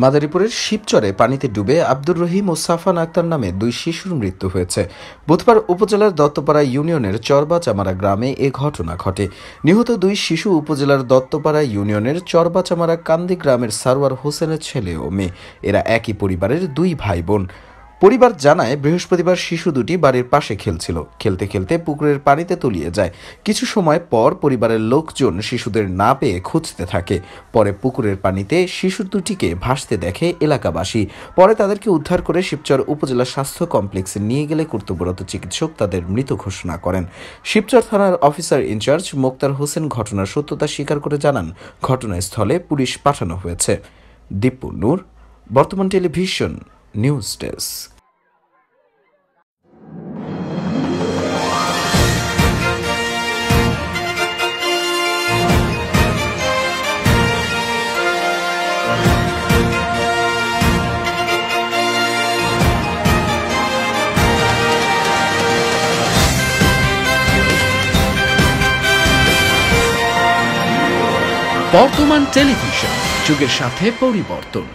মাদারীপুরের শিবচরে পানিতে ডুবে আব্দুর রহিম ও সাফান আক্তার নামে দুই শিশুর মৃত্যু হয়েছে। বুধবার উপজেলার দত্তপাড়া ইউনিয়নের চরবাচামারা গ্রামে এ ঘটনা ঘটে। নিহত দুই শিশু উপজেলার দত্তপাড়া ইউনিয়নের চরবাচামারা কান্দি গ্রামের সারওয়ার হোসেনের ছেলে ও মেয়ে। এরা একই পরিবারের দুই ভাই বোন। পরিবার জানায়, বৃহস্পতিবার শিশু দুটি বাড়ির পাশে খেলছিল। খেলতে খেলতে পুকুরের পানিতে তলিয়ে যায়। কিছু সময় পর পরিবারের লোকজন শিশুদের না পেয়ে খুঁজতে থাকে। পরে পুকুরের পানিতে শিশু দুটিকে ভাসতে দেখে এলাকাবাসী। পরে তাদেরকে উদ্ধার করে শিবচর উপজেলা স্বাস্থ্য কমপ্লেক্সে নিয়ে গেলে কর্তব্যরত চিকিৎসক তাদের মৃত ঘোষণা করেন। শিবচর থানার অফিসার ইনচার্জ মোক্তার হোসেন ঘটনার সত্যতা স্বীকার করে জানান, ঘটনাস্থলে পুলিশ পাঠানো হয়েছে। দীপু নূর, বর্তমান টেলিভিশন নিউজ ডেস্ক। বর্তমান টেলিভিশন, যুগের সাথে পরিবর্তন।